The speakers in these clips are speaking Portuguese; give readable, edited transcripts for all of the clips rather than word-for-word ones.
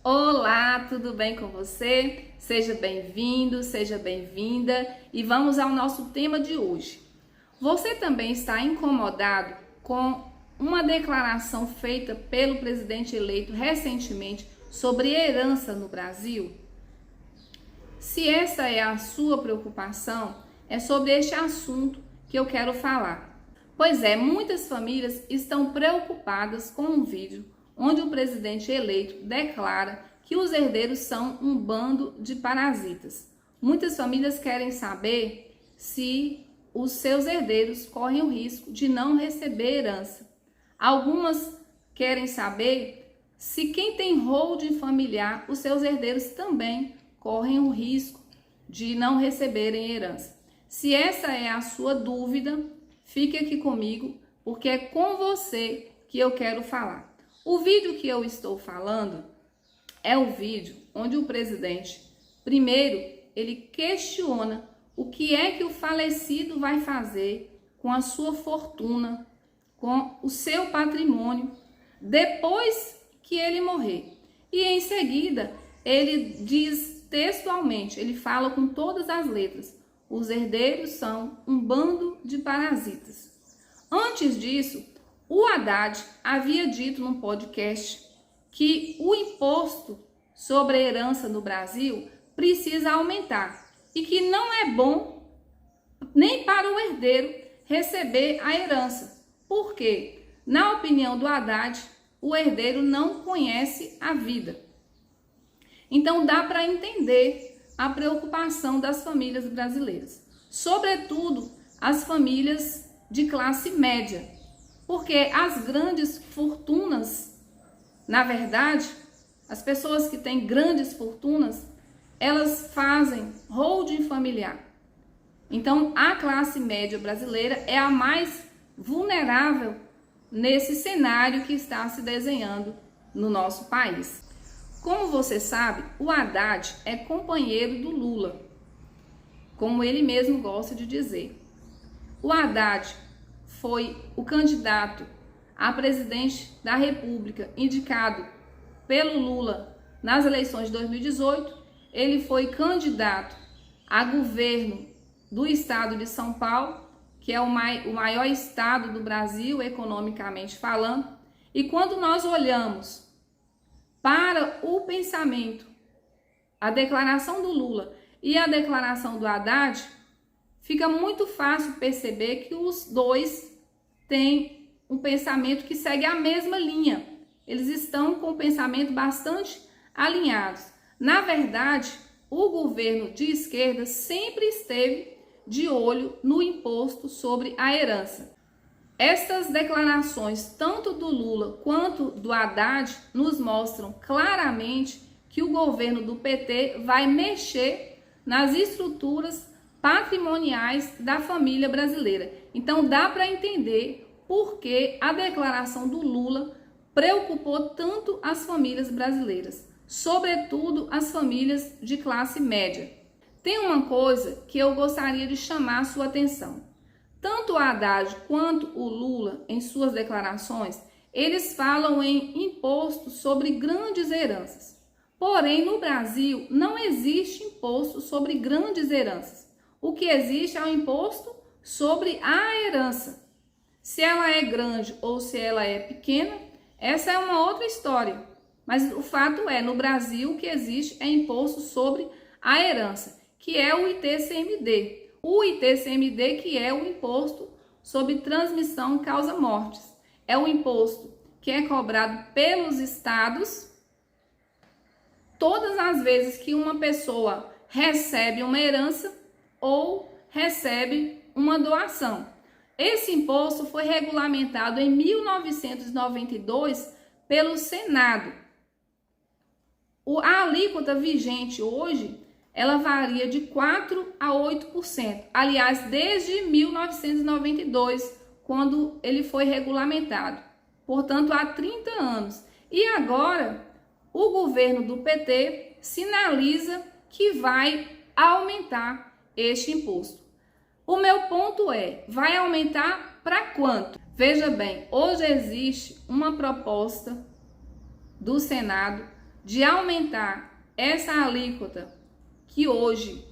Olá, tudo bem com você? Seja bem-vindo, seja bem-vinda e vamos ao nosso tema de hoje. Você também está incomodado com uma declaração feita pelo presidente eleito recentemente sobre herança no Brasil? Se essa é a sua preocupação, é sobre este assunto que eu quero falar. Pois é, muitas famílias estão preocupadas com um vídeo onde o presidente eleito declara que os herdeiros são um bando de parasitas. Muitas famílias querem saber se os seus herdeiros correm o risco de não receber herança. Algumas querem saber se quem tem holding familiar, os seus herdeiros também correm o risco de não receberem herança. Se essa é a sua dúvida, fique aqui comigo, porque é com você que eu quero falar. O vídeo que eu estou falando é o vídeo onde o presidente, primeiro, ele questiona o que é que o falecido vai fazer com a sua fortuna, com o seu patrimônio, depois que ele morrer. E em seguida, ele diz textualmente, ele fala com todas as letras, os herdeiros são um bando de parasitas. Antes disso, o Haddad havia dito num podcast que o imposto sobre a herança no Brasil precisa aumentar e que não é bom nem para o herdeiro receber a herança. Por quê? Na opinião do Haddad, o herdeiro não conhece a vida. Então dá para entender a preocupação das famílias brasileiras, sobretudo as famílias de classe média. Porque as grandes fortunas, na verdade, as pessoas que têm grandes fortunas, elas fazem holding familiar. Então, a classe média brasileira é a mais vulnerável nesse cenário que está se desenhando no nosso país. Como você sabe, o Haddad é companheiro do Lula, como ele mesmo gosta de dizer. O Haddad foi o candidato a presidente da República indicado pelo Lula nas eleições de 2018. Ele foi candidato a governo do estado de São Paulo, que é o maior estado do Brasil, economicamente falando. E quando nós olhamos para o pensamento, a declaração do Lula e a declaração do Haddad, fica muito fácil perceber que os dois têm um pensamento que segue a mesma linha. Eles estão com um pensamento bastante alinhados. Na verdade, o governo de esquerda sempre esteve de olho no imposto sobre a herança. Estas declarações, tanto do Lula quanto do Haddad, nos mostram claramente que o governo do PT vai mexer nas estruturas patrimoniais da família brasileira. Então dá para entender por que a declaração do Lula preocupou tanto as famílias brasileiras, sobretudo as famílias de classe média. Tem uma coisa que eu gostaria de chamar a sua atenção. Tanto o Haddad quanto o Lula, em suas declarações, eles falam em imposto sobre grandes heranças. Porém, no Brasil, não existe imposto sobre grandes heranças. O que existe é o imposto sobre a herança. Se ela é grande ou se ela é pequena, essa é uma outra história. Mas o fato é, no Brasil, o que existe é imposto sobre a herança, que é o ITCMD. O ITCMD, que é o imposto sobre transmissão causa mortes. É o imposto que é cobrado pelos estados todas as vezes que uma pessoa recebe uma herança ou recebe uma doação. Esse imposto foi regulamentado em 1992 pelo Senado. A alíquota vigente hoje, ela varia de 4% a 8%. Aliás, desde 1992, quando ele foi regulamentado. Portanto, há 30 anos. E agora, o governo do PT sinaliza que vai aumentar este imposto. O meu ponto é, vai aumentar para quanto? Veja bem, hoje existe uma proposta do Senado de aumentar essa alíquota, que hoje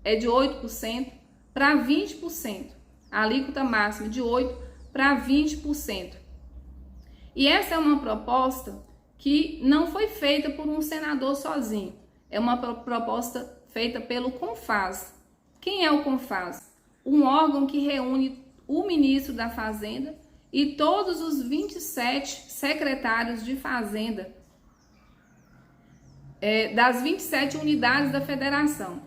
é de 8%, para 20%. A alíquota máxima de 8% para 20%. E essa é uma proposta que não foi feita por um senador sozinho. É uma proposta feita pelo CONFAZ. Quem é o CONFAZ? Um órgão que reúne o ministro da Fazenda e todos os 27 secretários de Fazenda das 27 unidades da federação.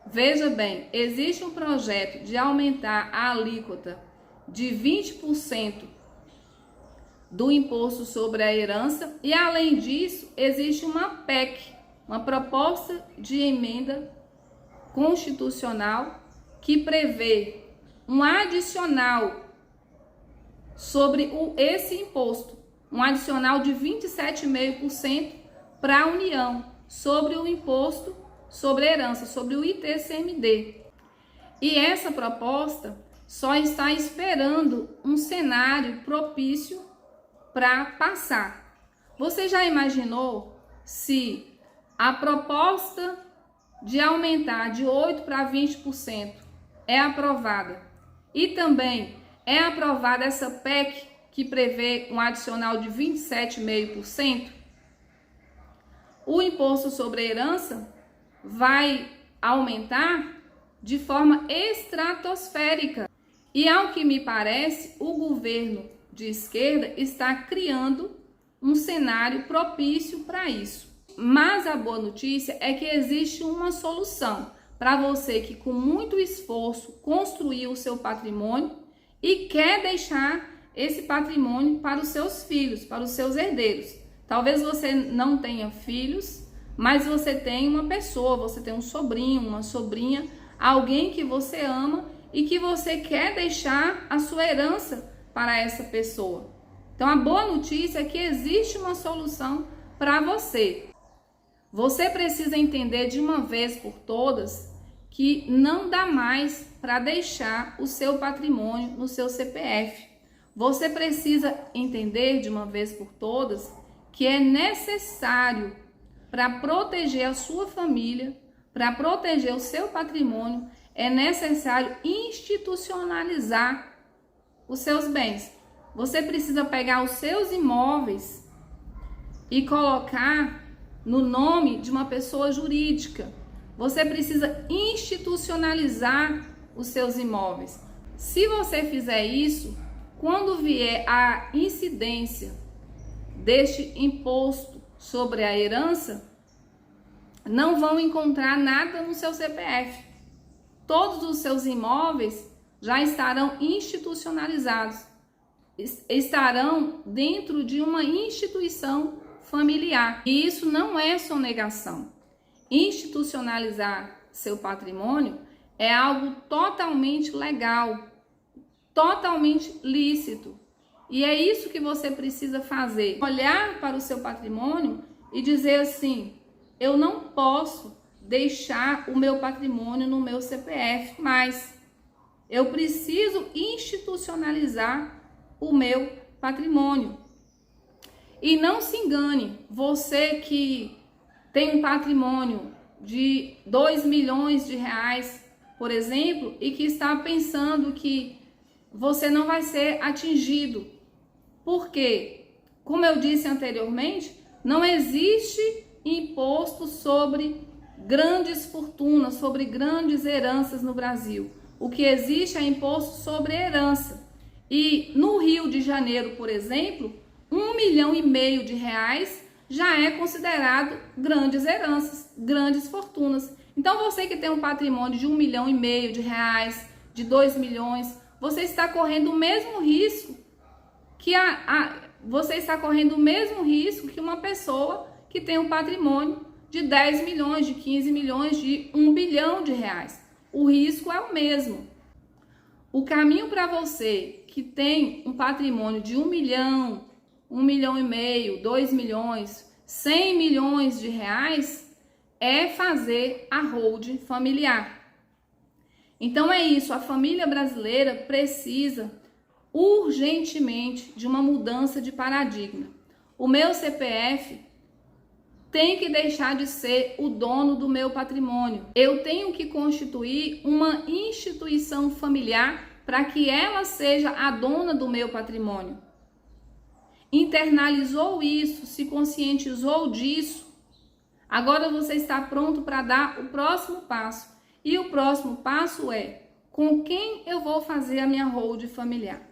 Veja bem, existe um projeto de aumentar a alíquota de 20% do imposto sobre a herança e, além disso, existe uma PEC, uma proposta de emenda constitucional que prevê um adicional sobre esse imposto, um adicional de 27,5% para a União sobre o imposto sobre a herança, sobre o ITCMD. E essa proposta só está esperando um cenário propício para passar. Você já imaginou se a proposta de aumentar de 8% para 20% é aprovada e também é aprovada essa PEC que prevê um adicional de 27,5%? O imposto sobre a herança vai aumentar de forma estratosférica. E ao que me parece, o governo de esquerda está criando um cenário propício para isso. Mas a boa notícia é que existe uma solução para você que com muito esforço construiu o seu patrimônio e quer deixar esse patrimônio para os seus filhos, para os seus herdeiros. Talvez você não tenha filhos, mas você tem uma pessoa, você tem um sobrinho, uma sobrinha, alguém que você ama e que você quer deixar a sua herança para essa pessoa. Então a boa notícia é que existe uma solução para você. Você precisa entender de uma vez por todas que não dá mais para deixar o seu patrimônio no seu CPF. Você precisa entender de uma vez por todas que é necessário, para proteger a sua família, para proteger o seu patrimônio, é necessário institucionalizar os seus bens. Você precisa pegar os seus imóveis e colocar no nome de uma pessoa jurídica. Você precisa institucionalizar os seus imóveis. Se você fizer isso, quando vier a incidência deste imposto sobre a herança, não vão encontrar nada no seu CPF. Todos os seus imóveis já estarão institucionalizados, estarão dentro de uma instituição familiar. E isso não é sonegação. Institucionalizar seu patrimônio é algo totalmente legal, totalmente lícito. E é isso que você precisa fazer. Olhar para o seu patrimônio e dizer assim: eu não posso deixar o meu patrimônio no meu CPF, mas eu preciso institucionalizar o meu patrimônio. E não se engane, você que tem um patrimônio de 2 milhões de reais, por exemplo, e que está pensando que você não vai ser atingido. Por quê? Como eu disse anteriormente, não existe imposto sobre grandes fortunas, sobre grandes heranças no Brasil. O que existe é imposto sobre herança. E no Rio de Janeiro, por exemplo, 1,5 milhão de reais já é considerado grandes heranças, grandes fortunas. Então você que tem um patrimônio de 1,5 milhão de reais, de 2 milhões, você está correndo o mesmo risco que você está correndo o mesmo risco que uma pessoa que tem um patrimônio de 10 milhões, de 15 milhões, de 1 bilhão de reais. O risco é o mesmo. O caminho para você que tem um patrimônio de 1 milhão, 1,5 milhão, 2 milhões, 100 milhões de reais é fazer a holding familiar. Então é isso, a família brasileira precisa urgentemente de uma mudança de paradigma. O meu CPF tem que deixar de ser o dono do meu patrimônio. Eu tenho que constituir uma instituição familiar para que ela seja a dona do meu patrimônio. Internalizou isso, se conscientizou disso. Agora você está pronto para dar o próximo passo. E o próximo passo é: com quem eu vou fazer a minha holding familiar?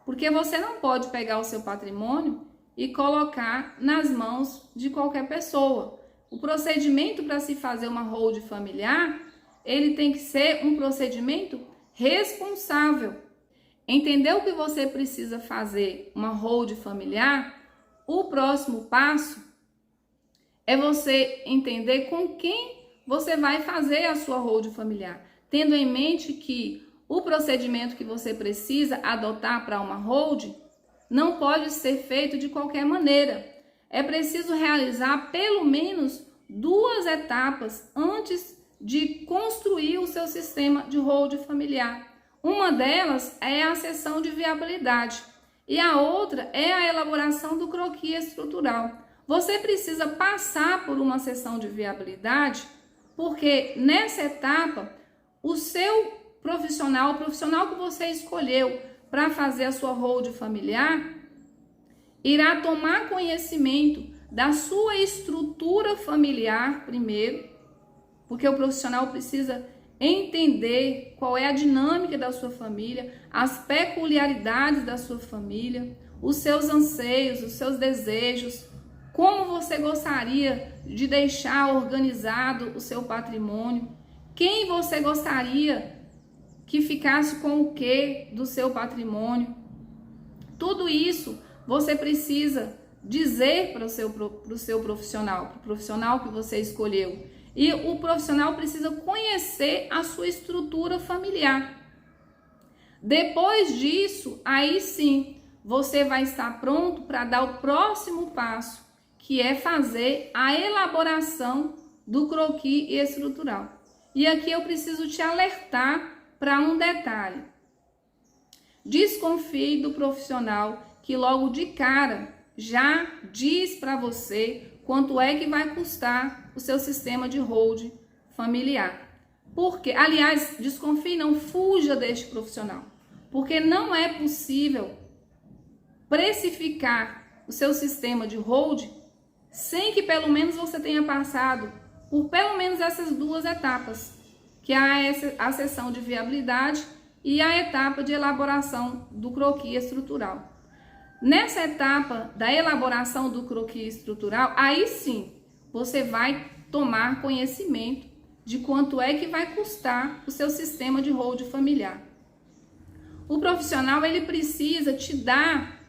Porque você não pode pegar o seu patrimônio e colocar nas mãos de qualquer pessoa. O procedimento para se fazer uma holding familiar, ele tem que ser um procedimento responsável. Entendeu que você precisa fazer uma holding familiar? O próximo passo é você entender com quem você vai fazer a sua holding familiar, tendo em mente que o procedimento que você precisa adotar para uma holding não pode ser feito de qualquer maneira. É preciso realizar pelo menos 2 etapas antes de construir o seu sistema de holding familiar. Uma delas é a sessão de viabilidade e a outra é a elaboração do croquis estrutural. Você precisa passar por uma sessão de viabilidade, porque nessa etapa o seu profissional, o profissional que você escolheu para fazer a sua holding familiar, irá tomar conhecimento da sua estrutura familiar primeiro, porque o profissional precisa entender qual é a dinâmica da sua família, as peculiaridades da sua família, os seus anseios, os seus desejos, como você gostaria de deixar organizado o seu patrimônio, quem você gostaria que ficasse com o que do seu patrimônio. Tudo isso você precisa dizer para o seu profissional, para o profissional que você escolheu. E o profissional precisa conhecer a sua estrutura familiar. Depois disso, aí sim, você vai estar pronto para dar o próximo passo, que é fazer a elaboração do croquis estrutural. E aqui eu preciso te alertar para um detalhe. Desconfie do profissional que logo de cara já diz para você quanto é que vai custar o seu sistema de holding familiar. Porque, aliás, desconfie, não fuja deste profissional, porque não é possível precificar o seu sistema de holding sem que pelo menos você tenha passado por pelo menos essas 2 etapas, que é a sessão de viabilidade e a etapa de elaboração do croquis estrutural. Nessa etapa da elaboração do croquis estrutural, aí sim você vai tomar conhecimento de quanto é que vai custar o seu sistema de holding familiar. O profissional ele precisa te dar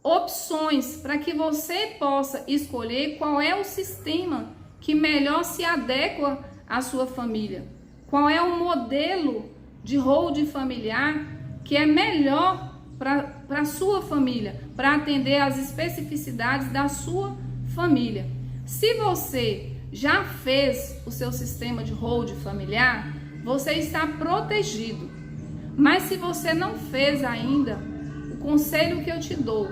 opções para que você possa escolher qual é o sistema que melhor se adequa à sua família, qual é o modelo de holding familiar que é melhor para a sua família, para atender às especificidades da sua família. Se você já fez o seu sistema de holding familiar, você está protegido. Mas se você não fez ainda, o conselho que eu te dou,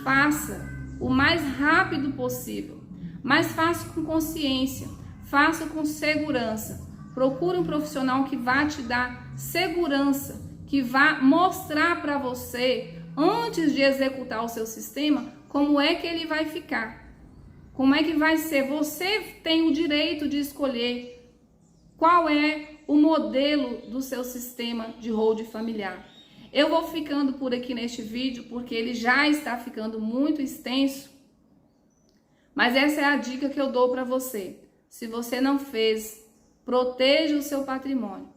faça o mais rápido possível, mas faça com consciência, faça com segurança. Procure um profissional que vá te dar segurança, que vá mostrar para você, antes de executar o seu sistema, como é que ele vai ficar. Como é que vai ser? Você tem o direito de escolher qual é o modelo do seu sistema de holding familiar. Eu vou ficando por aqui neste vídeo, porque ele já está ficando muito extenso. Mas essa é a dica que eu dou para você. Se você não fez, proteja o seu patrimônio.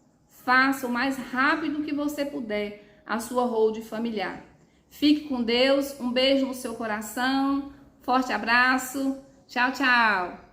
Faça o mais rápido que você puder a sua holding familiar. Fique com Deus, um beijo no seu coração, forte abraço, tchau, tchau!